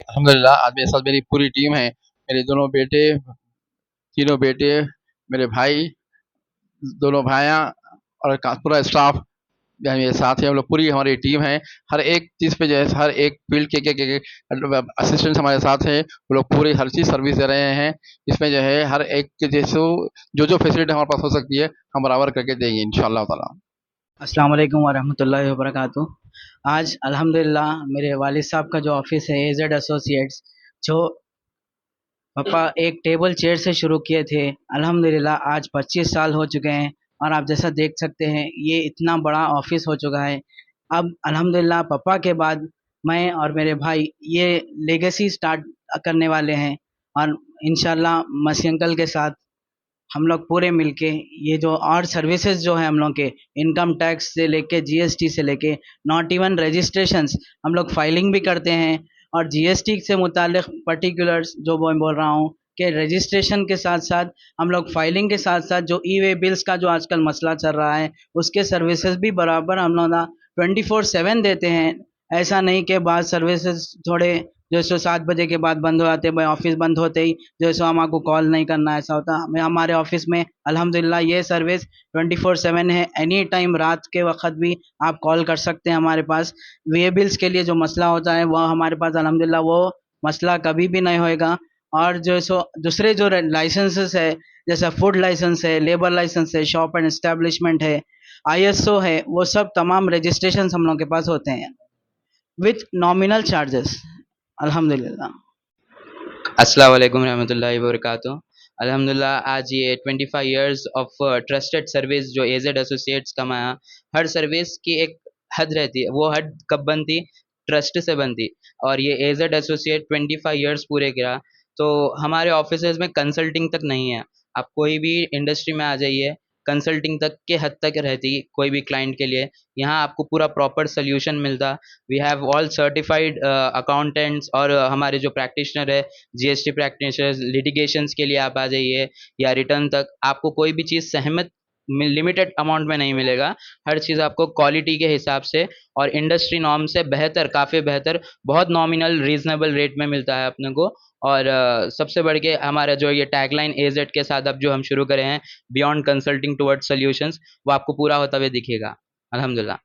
अल्हम्दुलिल्लाह आज मेरे साथ मेरी पूरी टीम है। मेरे दोनों बेटे, तीनों बेटे, मेरे भाई, दोनों भाइयाँ और का पूरा स्टाफ जो है मेरे साथ है। हम लोग पूरी हमारी टीम है। हर एक चीज़ पे जो है हर एक फील्ड के मतलब असिस्टेंट्स हमारे साथ हैं। वो लोग पूरी हर चीज़ सर्विस दे रहे हैं। इसमें जो है हर एक के जैसो जो फैसिलिटी हमारे पास हो सकती है, हम बराबर करके देंगे इंशाअल्लाह ताला। अस्सलाम वालेकुम वरहमतुल्लाहि वबरकातुहू। आज अल्हम्दुलिल्लाह मेरे वालिद साहब का जो ऑफ़िस है एजेड एसोसिएट्स, जो पापा एक टेबल चेयर से शुरू किए थे, अल्हम्दुलिल्लाह आज 25 साल हो चुके हैं और आप जैसा देख सकते हैं ये इतना बड़ा ऑफ़िस हो चुका है। अब अल्हम्दुलिल्लाह पापा के बाद मैं और मेरे भाई ये लेगेसी स्टार्ट करने वाले हैं और इंशाअल्लाह मसी अंकल के साथ हम लोग पूरे मिलके ये जो और सर्विसेज जो है हम लोग के इनकम टैक्स से लेके जीएसटी से लेके नॉट इवन रजिस्ट्रेशंस हम लोग फाइलिंग भी करते हैं और जीएसटी से मुतालिक पर्टिकुलर्स जो मैं बोल रहा हूँ कि रजिस्ट्रेशन के साथ साथ हम लोग फाइलिंग के साथ साथ जो ई वे बिल्स का जो आजकल मसला चल रहा है उसके सर्विसेज भी बराबर हम लोग ना 24/7 देते हैं। ऐसा नहीं कि बाद सर्विसेज थोड़े जो सो 7 बजे के बाद बंद हो जाते हैं, भाई ऑफिस बंद होते ही जो सो हमको कॉल नहीं करना ऐसा होता। हमें हमारे ऑफिस में अल्हम्दुलिल्लाह ये सर्विस 24/7 है। एनी टाइम रात के वक्त भी आप कॉल कर सकते हैं हमारे पास। वे बिल्स के लिए जो मसला होता है वह हमारे पास अल्हम्दुलिल्लाह वो मसला कभी भी नहीं होएगा। और जो सो दूसरे जो लाइसेंसेस है जैसा फूड लाइसेंस है, लेबर लाइसेंस है, शॉप एंड एस्टेब्लिशमेंट है, आईएसओ है, वो सब तमाम रजिस्ट्रेशन हम लोग के पास होते हैं विथ नॉमिनल चार्जेस अल्हम्दुलिल्लाह। अस्सलाम वालेकुम रहमतुल्लाहि वबरकातुहू। अल्हम्दुलिल्लाह आज ये 25 इयर्स ऑफ ट्रस्टेड सर्विस जो एजेड एसोसिएट्स कमाया। हर सर्विस की एक हद रहती है, वो हद कब बनती? ट्रस्ट से बनती। और ये एजेड एसोसिएट 25 इयर्स पूरे किया। तो हमारे ऑफिसेज में कंसल्टिंग तक नहीं है। आप कोई भी इंडस्ट्री में आ जाइए, कंसल्टिंग तक के हद तक रहती कोई भी क्लाइंट के लिए। यहाँ आपको पूरा प्रॉपर सोल्यूशन मिलता। We have all certified accountants और हमारे जो प्रैक्टिशनर है, जीएसटी प्रैक्टिशनर्स, लिटिगेशंस के लिए आप आ जाइए या रिटर्न तक आपको कोई भी चीज़ सहमत लिमिटेड अमाउंट में नहीं मिलेगा। हर चीज़ आपको क्वालिटी के हिसाब से और इंडस्ट्री नॉर्म से बेहतर, काफ़ी बेहतर, बहुत नॉमिनल रीजनेबल रेट में मिलता है अपने को। और सबसे बढ़ के हमारा जो ये टैगलाइन एजेड के साथ अब जो हम शुरू करे हैं, बियॉन्ड कंसल्टिंग टुवर्ड्स सॉल्यूशंस, वो आपको पूरा होता हुआ दिखेगा अल्हम्दुलिल्लाह।